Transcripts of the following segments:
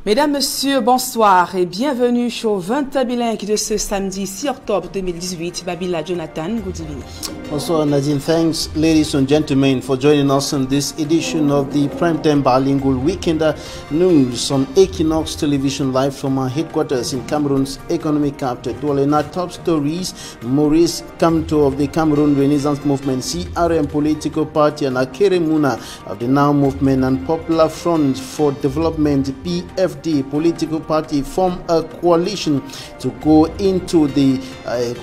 Mesdames, Messieurs, bonsoir et bienvenue au 20 bilingue de ce samedi 6 octobre 2018. Babila Jonathan, good evening. Bonsoir Nadine, thanks ladies and gentlemen for joining us on this edition of the Primetime Bilingual Weekend News on Equinox Television live from our headquarters in Cameroon's economic capital. Douala. In our top stories, Maurice Kamto of the Cameroon Renaissance Movement, CRM political party, and Akere Muna of the Now Movement and Popular Front for Development, PFD political party, form a coalition to go into the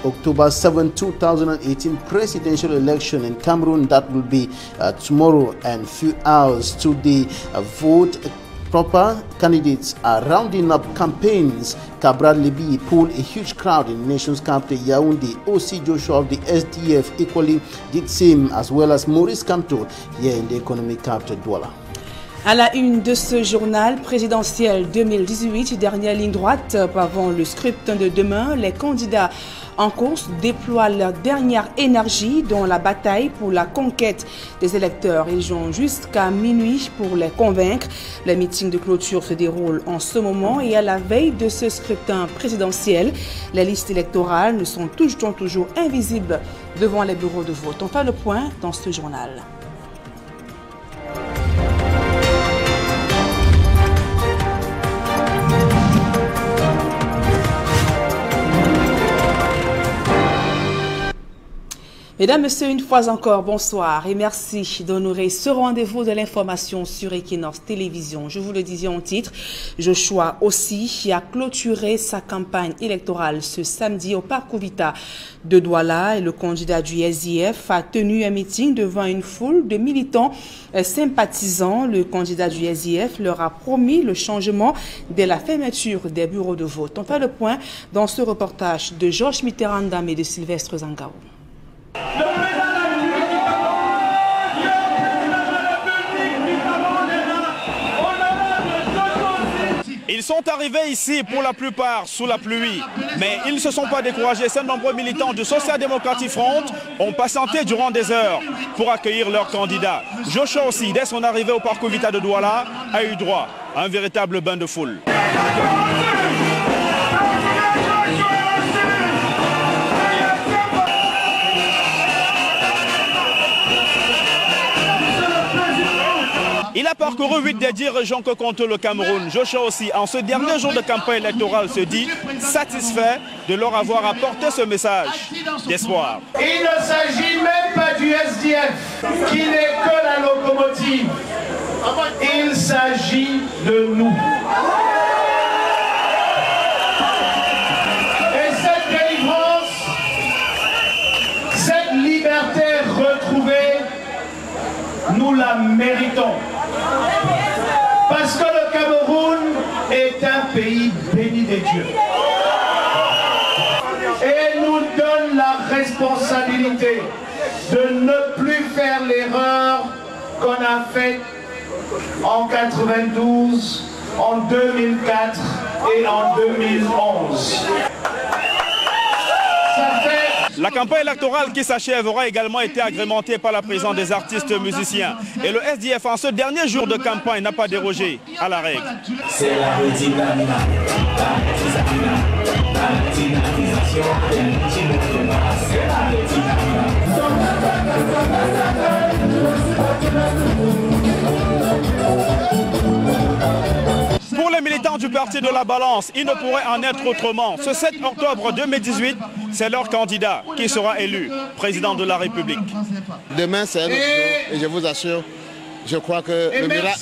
October 7, 2018 presidential election in Cameroon. That will be tomorrow, and few hours to the vote. Proper candidates are rounding up campaigns. Cabral Libi pulled a huge crowd in the nation's capital, Yaoundé. OC Joshua of the SDF equally did same, as well as Maurice Kamto here in the economic capital, Douala. À la une de ce journal présidentiel 2018, dernière ligne droite avant le scrutin de demain, les candidats en course déploient leur dernière énergie dans la bataille pour la conquête des électeurs. Ils ont jusqu'à minuit pour les convaincre. Le meeting de clôture se déroule en ce moment et à la veille de ce scrutin présidentiel, les listes électorales ne sont toujours invisibles devant les bureaux de vote. On fait le point dans ce journal. Mesdames, Messieurs, une fois encore, bonsoir et merci d'honorer ce rendez-vous de l'information sur Equinox Télévision. Je vous le disais en titre, Joshua aussi a clôturé sa campagne électorale ce samedi au Parc Ouvita de Douala et le candidat du SDF a tenu un meeting devant une foule de militants sympathisants. Le candidat du SDF leur a promis le changement dès la fermeture des bureaux de vote. On fait le point dans ce reportage de Georges Mitterrand et de Sylvestre Zangao. Ils sont arrivés ici pour la plupart sous la pluie, mais ils ne se sont pas découragés. Ces nombreux militants du Social Democratic Front ont patienté durant des heures pour accueillir leur candidat. Joshua aussi, dès son arrivée au Parc Ouvita de Douala, a eu droit à un véritable bain de foule. Il a parcouru 8 des 10 régions que compte le Cameroun. Joshua aussi, en ce dernier jour de campagne électorale, se dit satisfait de leur avoir apporté ce message d'espoir. Il ne s'agit même pas du SDF, qui n'est que la locomotive. Il s'agit de nous. Et cette délivrance, cette liberté retrouvée, nous la méritons. Parce que le Cameroun est un pays béni des dieux. Et nous donne la responsabilité de ne plus faire l'erreur qu'on a faite en 92, en 2004 et en 2011. La campagne électorale qui s'achève aura également été agrémentée par la présence des artistes musiciens. Et le SDF, en ce dernier jour de campagne, n'a pas dérogé à la règle. C'est la Pour les militants du Parti de la Balance, il ne pourrait en être autrement. Ce 7 octobre 2018, c'est leur candidat qui sera élu président de la République. Demain, c'est un autre jour et je vous assure, je crois que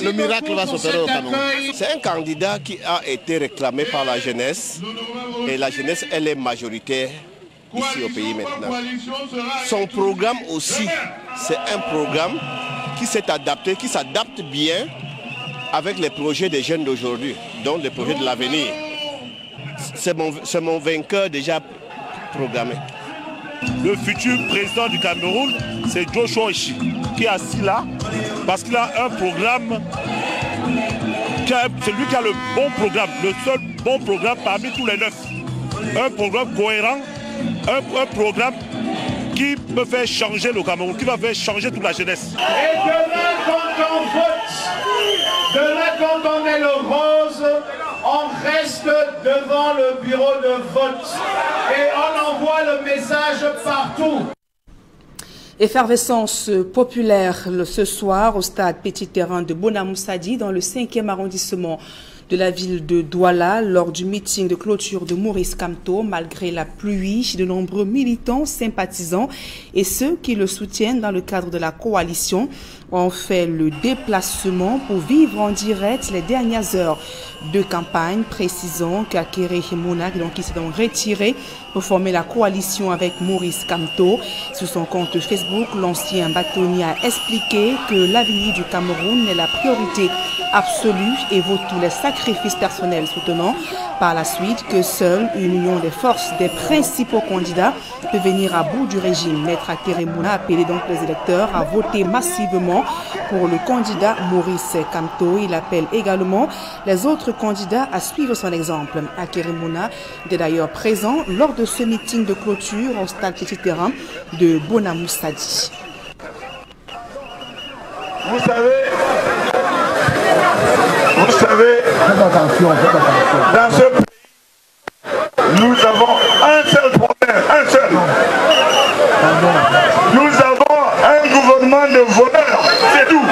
le miracle va s'opérer au Cameroun. C'est un candidat qui a été réclamé par la jeunesse et la jeunesse, elle est majoritaire ici au pays maintenant. Son programme aussi, c'est un programme qui s'est adapté, qui s'adapte bien avec les projets des jeunes d'aujourd'hui, donc les projets de l'avenir. C'est mon vainqueur déjà programmé. Le futur président du Cameroun, c'est Joshua Oishi, qui est assis là, parce qu'il a un programme, c'est lui qui a le bon programme, le seul bon programme parmi tous les 9. Un programme cohérent, un programme qui peut faire changer le Cameroun, qui va faire changer toute la jeunesse. Et demain, quand on vote, quand on est le rose, on reste devant le bureau de vote et on envoie le message partout. Effervescence populaire ce soir au stade Petit Terrain de Bonamoussadi dans le 5e arrondissement de la ville de Douala lors du meeting de clôture de Maurice Kamto. Malgré la pluie, de nombreux militants, sympathisants et ceux qui le soutiennent dans le cadre de la coalition ont fait le déplacement pour vivre en direct les dernières heures de campagne, précisant qu'Akere Mouna, qui s'est donc retiré pour former la coalition avec Maurice Kamto. Sur son compte Facebook, l'ancien bâtonnier a expliqué que l'avenir du Cameroun est la priorité absolue et vaut tous les sacrifices personnels, soutenant par la suite que seule une union des forces des principaux candidats peut venir à bout du régime. Maître Akere Mouna a appelé donc les électeurs à voter massivement pour le candidat Maurice Kamto. Il appelle également les autres candidats à suivre son exemple. Akere Mouna était d'ailleurs présent lors de ce meeting de clôture au stade Petit Terrain de Bonamoussadi. Vous savez, dans ce pays, nous avons un seul problème, un seul. Nous avons un gouvernement de voleurs, c'est tout.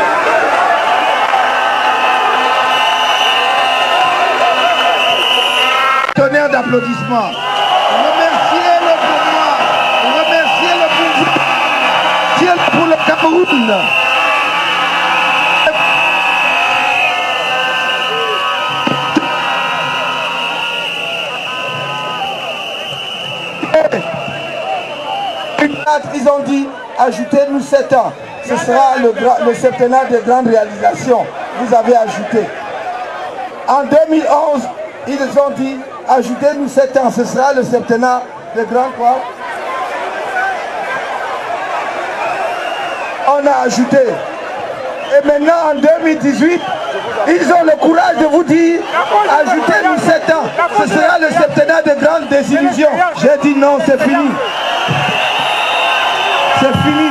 Tonnerre d'applaudissements. Remerciez le gouvernement, remerciez le pouvoir. Dieu pour le Cameroun. Ils ont dit, ajoutez-nous 7 ans. Ce sera le septennat de grandes réalisations. Vous avez ajouté. En 2011, ils ont dit, ajoutez-nous 7 ans. Ce sera le septennat de grandes quoi? On a ajouté. Et maintenant, en 2018, ils ont le courage de vous dire, ajoutez-nous 7 ans. Ce sera le septennat de grandes désillusions. J'ai dit non, c'est fini. C'est fini.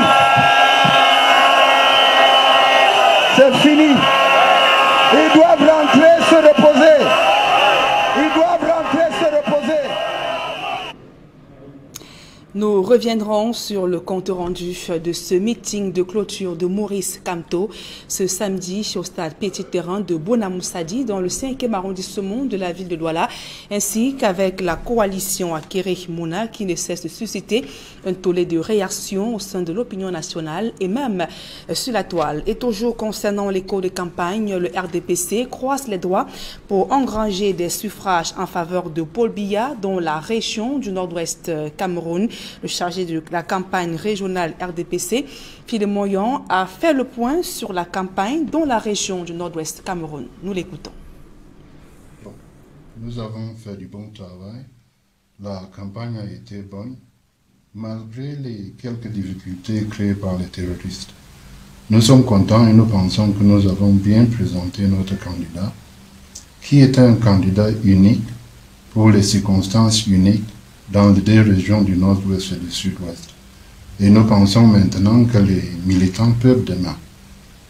C'est fini. Ils doivent rentrer, se reposer. Ils doivent rentrer, se reposer. Nous reviendrons sur le compte rendu de ce meeting de clôture de Maurice Kamto ce samedi au stade Petit Terrain de Bonamoussadi dans le 5e arrondissement de la ville de Douala, ainsi qu'avec la coalition Akere Mouna qui ne cesse de susciter un tollé de réactions au sein de l'opinion nationale et même sur la toile. Et toujours concernant l'écho de campagne, le RDPC croise les doigts pour engranger des suffrages en faveur de Paul Biya dans la région du nord-ouest Cameroun. Le chargé de la campagne régionale RDPC, Philippe Moyon, a fait le point sur la campagne dans la région du nord-ouest Cameroun. Nous l'écoutons. Bon, nous avons fait du bon travail. La campagne a été bonne, malgré les quelques difficultés créées par les terroristes. Nous sommes contents et nous pensons que nous avons bien présenté notre candidat, qui était un candidat unique pour les circonstances uniques dans les deux régions du nord-ouest et du sud-ouest. Et nous pensons maintenant que les militants peuvent demain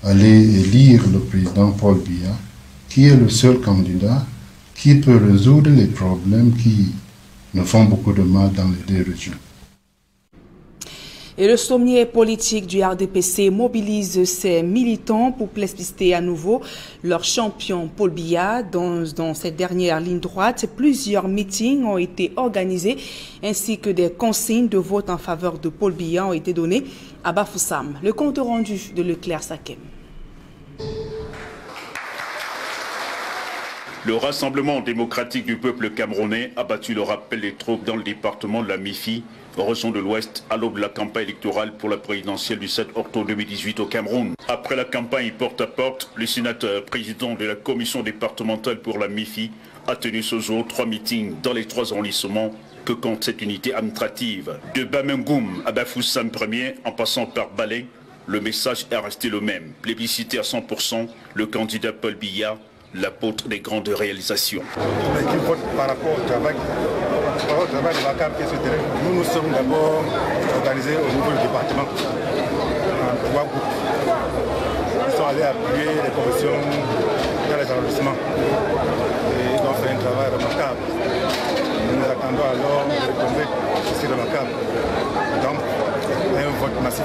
aller élire le président Paul Biya, qui est le seul candidat qui peut résoudre les problèmes qui nous font beaucoup de mal dans les deux régions. Et le sommier politique du RDPC mobilise ses militants pour plébisciter à nouveau leur champion Paul Biya. Dans cette dernière ligne droite, plusieurs meetings ont été organisés ainsi que des consignes de vote en faveur de Paul Biya ont été données à Bafoussam. Le compte rendu de Leclerc Sakem. Le Rassemblement démocratique du peuple camerounais a battu le rappel des troupes dans le département de la Mifi, région de l'Ouest, à l'aube de la campagne électorale pour la présidentielle du 7 octobre 2018 au Cameroun. Après la campagne porte-à-porte, le sénateur président de la commission départementale pour la Mifi a tenu ce jour 3 meetings dans les 3 arrondissements que compte cette unité administrative. De Bamengoum à Bafoussam 1er, en passant par Balé, le message est resté le même. Plébiscité à 100%, le candidat Paul Biya, l'apôtre des grandes réalisations. Qui vote par rapport au travail de la CAP qui est sur le terrain. Nous sommes d'abord organisés au niveau du département en 3 groupes. Ils sont allés appuyer les commissions dans les arrondissements. Et ils ont fait un travail remarquable. Nous attendons alors de retomber aussi remarquable. Donc, un vote massif.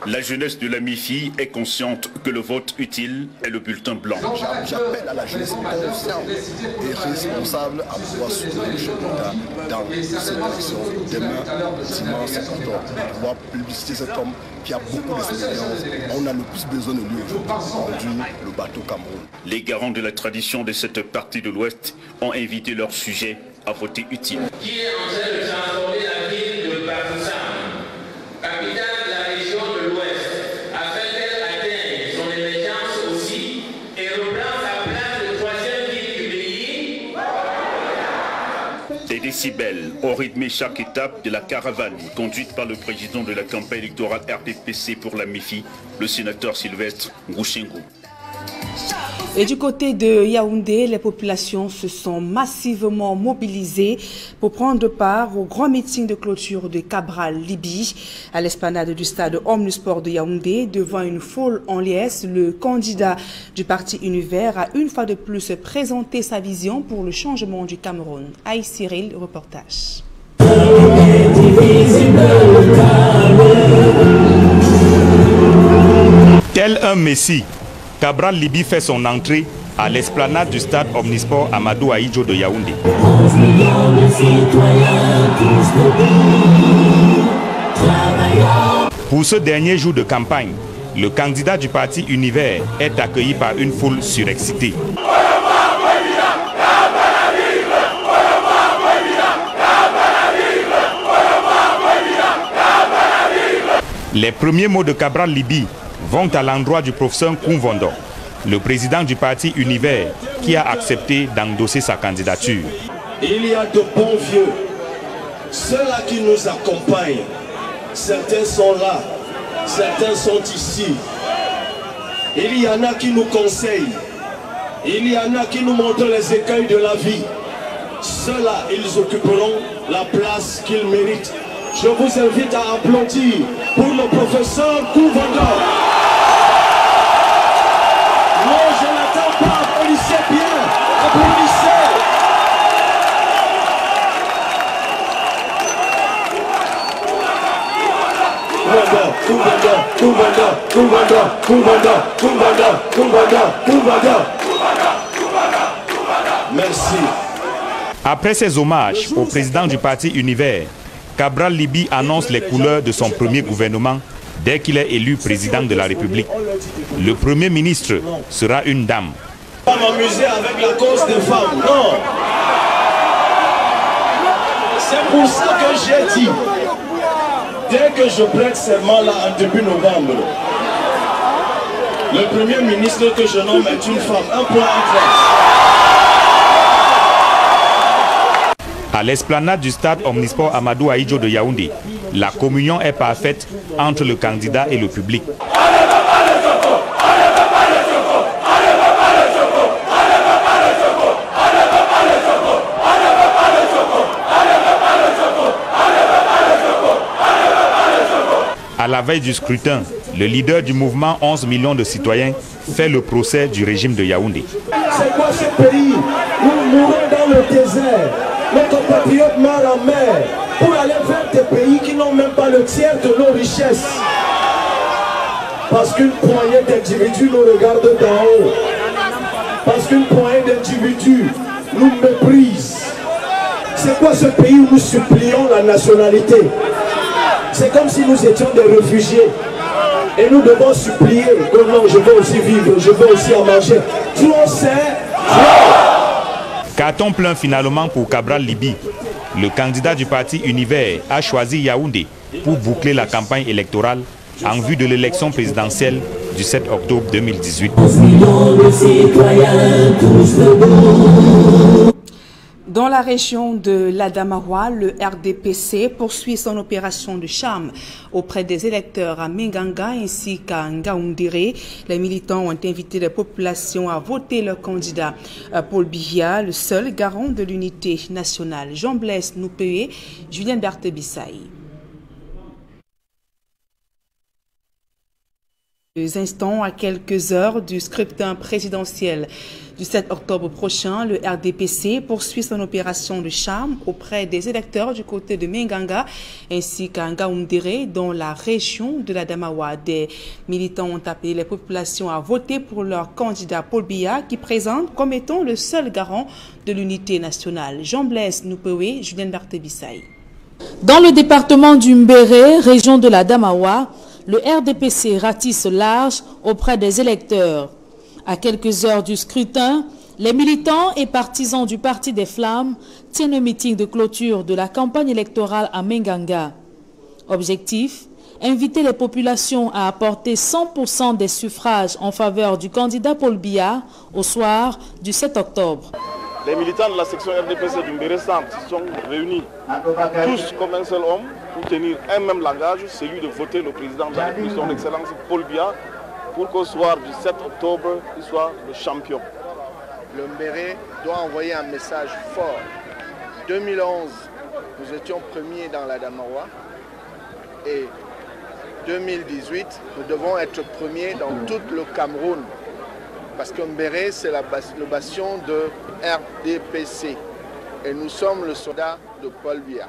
La jeunesse de la MIFI est consciente que le vote utile est le bulletin blanc. J'appelle à la jeunesse consciente et responsable à pouvoir soutenir le chef d'État dans cette élection demain, dimanche 7 octobre, pour pouvoir publiciter cet homme qui a beaucoup d'expérience. On a le plus besoin de lui aujourd'hui pour conduire le bateau Cameroun. Les garants de la tradition de cette partie de l'Ouest ont invité leur sujet à voter utile. Qui est en train de transformer la ville de Bafoussam, capitale de la région de l'Ouest, afin qu'elle atteigne son émergence aussi et reprend sa place de troisième ville du pays. Des décibels ont rythmé chaque étape de la caravane conduite par le président de la campagne électorale RDPC pour la MIFI, le sénateur Sylvestre Ngouchengo. Et du côté de Yaoundé, les populations se sont massivement mobilisées pour prendre part au grand meeting de clôture de Cabral Libi à l'esplanade du stade Omnisport de Yaoundé. Devant une foule en liesse, le candidat du parti Univers a une fois de plus présenté sa vision pour le changement du Cameroun. Aïe Cyril, reportage. Tel un messie, Cabral Libi fait son entrée à l'esplanade du stade Omnisport Amadou Ahidjo de Yaoundé. Pour ce dernier jour de campagne, le candidat du parti Univers est accueilli par une foule surexcitée. Les premiers mots de Cabral Libi vont à l'endroit du professeur Koumvondo, le président du parti Univers, qui a accepté d'endosser sa candidature. Il y a de bons vieux, ceux-là qui nous accompagnent. Certains sont là, certains sont ici. Il y en a qui nous conseillent, il y en a qui nous montrent les écueils de la vie. Ceux-là, ils occuperont la place qu'ils méritent. Je vous invite à applaudir pour le professeur Koumvondo. Non, je n'attends pas, applaudissez bien, applaudissez. Merci. Après ces hommages au président du parti Univers, Cabral Libi annonce les couleurs de son premier gouvernement dès qu'il est élu président de la République. Le premier ministre sera une dame. Je ne vais pas m'amuser avec la cause des femmes, non. C'est pour ça que j'ai dit, dès que je prête serment là en début novembre, le premier ministre que je nomme est une femme, un point À l'esplanade du stade Omnisport Amadou Ahidjo de Yaoundé, la communion est parfaite entre le candidat et le public. À la veille du scrutin, le leader du mouvement 11 millions de citoyens fait le procès du régime de Yaoundé. C'est quoi ce pays? Nous mourons dans le désert. Nos compatriotes meurent en mer pour aller vers des pays qui n'ont même pas le tiers de nos richesses. Parce qu'une poignée d'individus nous regarde d'en haut. Parce qu'une poignée d'individus nous méprise. C'est quoi ce pays où nous supplions la nationalité? C'est comme si nous étions des réfugiés. Et nous devons supplier que non, je veux aussi vivre, je veux aussi en manger. Tout on sait. Carton plein finalement pour Cabral Libi. Le candidat du parti Univers a choisi Yaoundé pour boucler la campagne électorale en vue de l'élection présidentielle du 7 octobre 2018. Dans la région de l'Adamawa, le RDPC poursuit son opération de charme auprès des électeurs à Menganga ainsi qu'à Ngaoundéré. Les militants ont invité la population à voter leur candidat Paul Biya, le seul garant de l'unité nationale. Jean-Blaise Noupéé, Julien Berthe-Bissaï. Instants à quelques heures du scrutin présidentiel du 7 octobre prochain, le RDPC poursuit son opération de charme auprès des électeurs du côté de Menganga ainsi qu'à Ngaoundéré dans la région de la Damawa. Des militants ont appelé les populations à voter pour leur candidat Paul Biya qui présente comme étant le seul garant de l'unité nationale. Jean-Blaise Noupewe, Julien Barthébissaï. Dans le département du Mbéré, région de la Damawa, le RDPC ratisse large auprès des électeurs. À quelques heures du scrutin, les militants et partisans du Parti des Flammes tiennent un meeting de clôture de la campagne électorale à Menganga. Objectif, inviter les populations à apporter 100% des suffrages en faveur du candidat Paul Biya au soir du 7 octobre. Les militants de la section RDPC du Mbéré Centre sont réunis tous comme un seul homme pour tenir un même langage, celui de voter le président de la République, son Excellence Paul Biya, pour qu'au soir du 7 octobre, il soit le champion. Le Mbéré doit envoyer un message fort. 2011, nous étions premiers dans la Damawa et 2018, nous devons être premiers dans tout le Cameroun. Parce que Mbéré, c'est le bastion de RDPC. Et nous sommes le soldat de Paul Biya.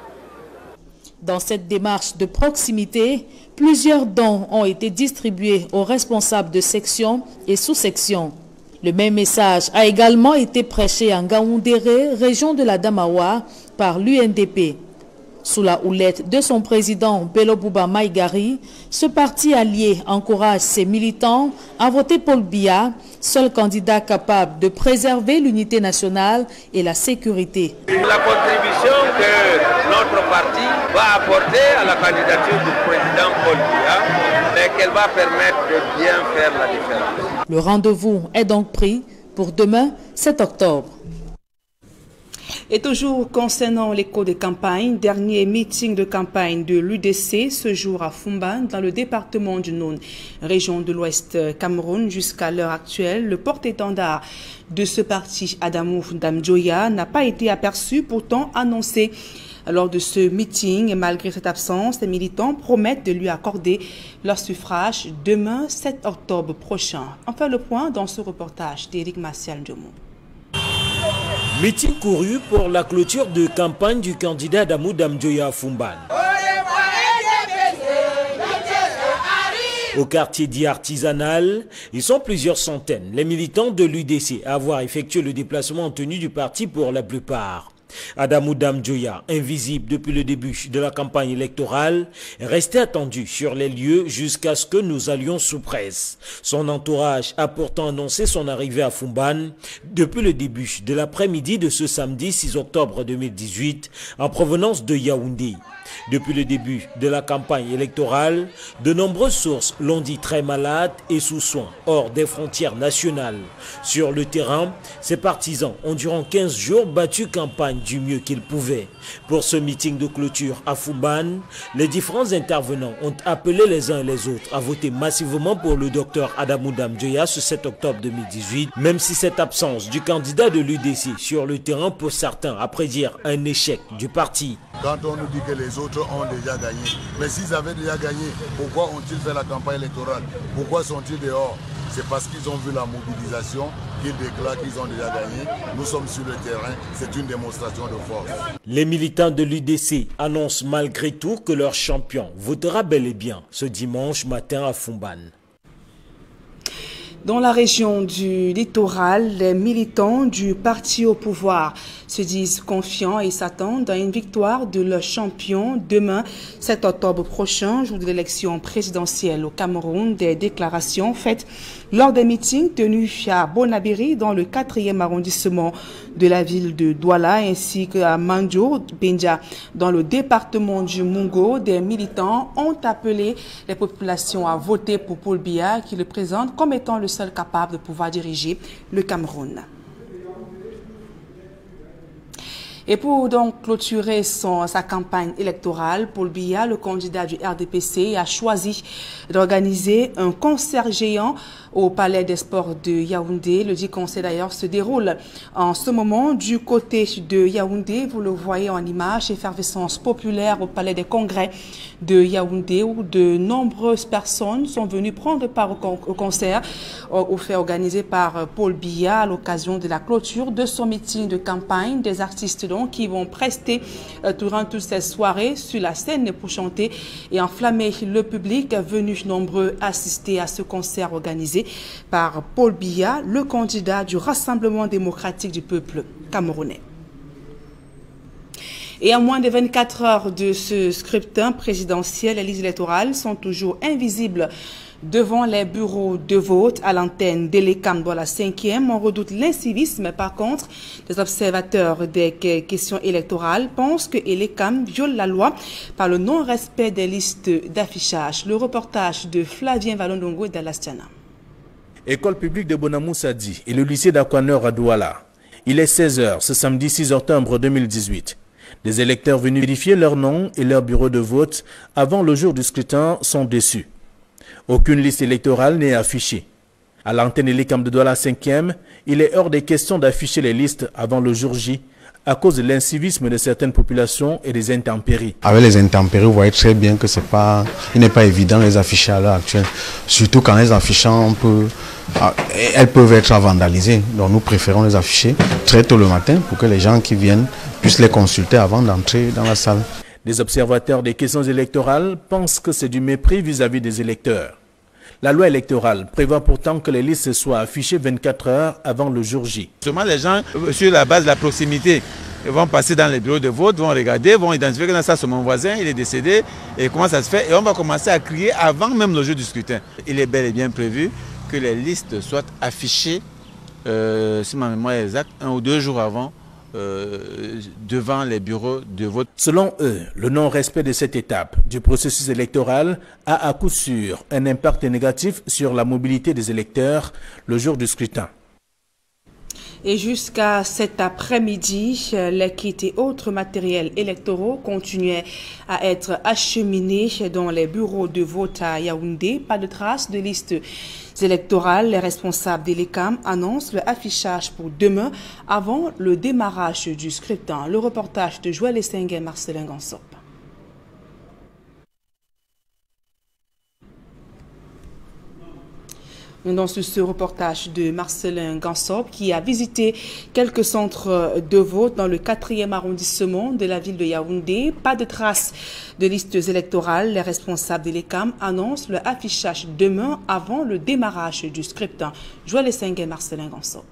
Dans cette démarche de proximité, plusieurs dons ont été distribués aux responsables de sections et sous-sections. Le même message a également été prêché en Ngaoundéré, région de la Damawa, par l'UNDP. Sous la houlette de son président Bello Bouba Maïgari, ce parti allié encourage ses militants à voter Paul Biya, seul candidat capable de préserver l'unité nationale et la sécurité. La contribution que notre parti va apporter à la candidature du président Paul Biya, mais qu'elle va permettre de bien faire la différence. Le rendez-vous est donc pris pour demain, 7 octobre. Et toujours concernant l'écho de campagne, dernier meeting de campagne de l'UDC ce jour à Fumban, dans le département du Nord, région de l'Ouest Cameroun. Jusqu'à l'heure actuelle, le porte-étendard de ce parti, Adamou Damjoya, n'a pas été aperçu, pourtant annoncé lors de ce meeting. Et malgré cette absence, les militants promettent de lui accorder leur suffrage demain, 7 octobre prochain. On fait le point dans ce reportage d'Éric Martial Diomo. Meeting couru pour la clôture de campagne du candidat Adamou Damjoya à Fumban. Au quartier dit artisanal, ils sont plusieurs centaines, les militants de l'UDC à avoir effectué le déplacement en tenue du parti pour la plupart. Adamou Damjoya, invisible depuis le début de la campagne électorale, est resté attendu sur les lieux jusqu'à ce que nous allions sous presse. Son entourage a pourtant annoncé son arrivée à Fumban depuis le début de l'après-midi de ce samedi 6 octobre 2018 en provenance de Yaoundé. Depuis le début de la campagne électorale, de nombreuses sources l'ont dit très malade et sous soins, hors des frontières nationales. Sur le terrain, ses partisans ont durant 15 jours battu campagne du mieux qu'ils pouvaient. Pour ce meeting de clôture à Fumban, les différents intervenants ont appelé les uns et les autres à voter massivement pour le docteur Adamou Damjoya ce 7 octobre 2018, même si cette absence du candidat de l'UDC sur le terrain pour certains à prédire un échec du parti. Quand on nous dit que les autres ont déjà gagné, mais s'ils avaient déjà gagné, pourquoi ont-ils fait la campagne électorale? Pourquoi sont-ils dehors? C'est parce qu'ils ont vu la mobilisation, qu'ils déclarent qu'ils ont déjà gagné. Nous sommes sur le terrain, c'est une démonstration de force. Les militants de l'UDC annoncent malgré tout que leur champion votera bel et bien ce dimanche matin à Fumban. Dans la région du littoral, les militants du parti au pouvoir se disent confiants et s'attendent à une victoire de leur champion demain, 7 octobre prochain, jour de l'élection présidentielle au Cameroun. Des déclarations faites lors des meetings tenus à Bonabiri dans le 4e arrondissement de la ville de Douala ainsi qu'à Mandjo, Benja, dans le département du Mungo. Des militants ont appelé les populations à voter pour Paul Biya qui le présente comme étant le seul capable de pouvoir diriger le Cameroun. Et pour donc clôturer sa campagne électorale, Paul Biya, le candidat du RDPC, a choisi d'organiser un concert géant au Palais des Sports de Yaoundé. Le dit concert d'ailleurs se déroule en ce moment du côté de Yaoundé. Vous le voyez en image, effervescence populaire au Palais des Congrès de Yaoundé où de nombreuses personnes sont venues prendre part au concert organisé par Paul Biya à l'occasion de la clôture de son meeting de campagne. Des artistes donc qui vont prester durant toutes ces soirées sur la scène pour chanter et enflammer le public venu nombreux assister à ce concert organisé par Paul Biya, le candidat du Rassemblement démocratique du peuple camerounais. Et à moins de 24 heures de ce scrutin présidentiel, les listes électorales sont toujours invisibles devant les bureaux de vote à l'antenne d'Elekam dans la 5e. On redoute l'incivisme. Par contre, les observateurs des questions électorales pensent que Elekam viole la loi par le non-respect des listes d'affichage. Le reportage de Flavien Valondongo et d'Alastiana. École publique de Bonamoussadi et le lycée d'Akwaneur à Douala. Il est 16h ce samedi 6 octobre 2018. Des électeurs venus vérifier leur nom et leur bureau de vote avant le jour du scrutin sont déçus. Aucune liste électorale n'est affichée. À l'antenne Elekam de Douala 5e, il est hors des questions d'afficher les listes avant le jour J à cause de l'incivisme de certaines populations et des intempéries. Avec les intempéries, vous voyez très bien que il n'est pas évident de les afficher à l'heure actuelle. Surtout quand les affichant, elles peuvent être vandalisées. Donc nous préférons les afficher très tôt le matin pour que les gens qui viennent puissent les consulter avant d'entrer dans la salle. Les observateurs des questions électorales pensent que c'est du mépris vis-à-vis des électeurs. La loi électorale prévoit pourtant que les listes soient affichées 24 heures avant le jour J. Seulement les gens, sur la base de la proximité, vont passer dans les bureaux de vote, vont regarder, vont identifier que ça c'est mon voisin, il est décédé, et comment ça se fait. Et on va commencer à crier avant même le jour du scrutin. Il est bel et bien prévu que les listes soient affichées, si ma mémoire est exacte, 1 ou 2 jours avant, devant les bureaux de vote. Selon eux, le non-respect de cette étape du processus électoral a à coup sûr un impact négatif sur la mobilité des électeurs le jour du scrutin. Et jusqu'à cet après-midi, les kits et autres matériels électoraux continuaient à être acheminés dans les bureaux de vote à Yaoundé. Pas de traces de listes électorales. Les responsables d'Elekam annoncent le affichage pour demain avant le démarrage du scrutin. Le reportage de Joël Essengue et Marcelin Gansop. Dans ce reportage de Marcelin Gansop qui a visité quelques centres de vote dans le 4e arrondissement de la ville de Yaoundé. Pas de traces de listes électorales. Les responsables d'Elekam annoncent le affichage demain avant le démarrage du scrutin. Joël Essengue et Marcelin Gansop.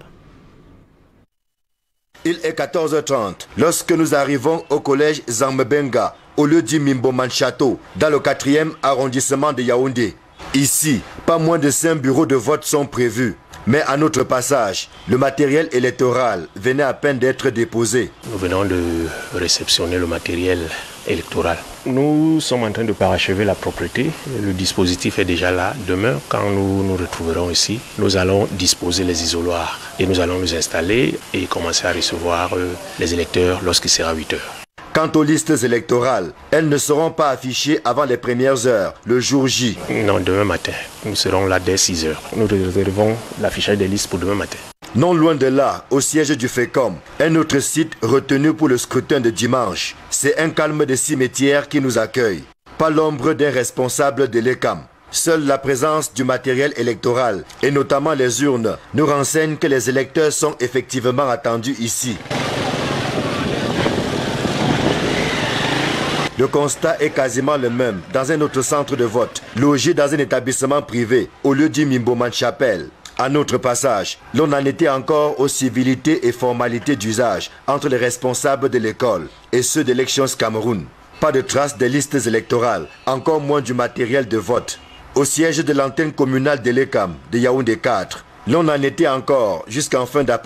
Il est 14h30 lorsque nous arrivons au collège Zambenga, au lieu du Mimbo Manchato, dans le 4e arrondissement de Yaoundé. Ici, pas moins de 5 bureaux de vote sont prévus. Mais à notre passage, le matériel électoral venait à peine d'être déposé. Nous venons de réceptionner le matériel électoral. Nous sommes en train de parachever la propreté. Le dispositif est déjà là. Demain, quand nous nous retrouverons ici, nous allons disposer les isoloirs et nous allons nous installer et commencer à recevoir les électeurs lorsqu'il sera 8 heures. Quant aux listes électorales, elles ne seront pas affichées avant les premières heures, le jour J. Non, demain matin. Nous serons là dès 6 heures. Nous réservons l'affichage des listes pour demain matin. Non loin de là, au siège du FECOM, un autre site retenu pour le scrutin de dimanche. C'est un calme de cimetière qui nous accueille. Pas l'ombre d'un responsable de l'ECAM. Seule la présence du matériel électoral, et notamment les urnes, nous renseigne que les électeurs sont effectivement attendus ici. Le constat est quasiment le même dans un autre centre de vote, logé dans un établissement privé, au lieu du Mimboman Chapelle. À notre passage, l'on en était encore aux civilités et formalités d'usage entre les responsables de l'école et ceux d'Elections Cameroun. Pas de traces des listes électorales, encore moins du matériel de vote. Au siège de l'antenne communale d'Elekam de Yaoundé 4, l'on en était encore jusqu'en fin d'après-midi.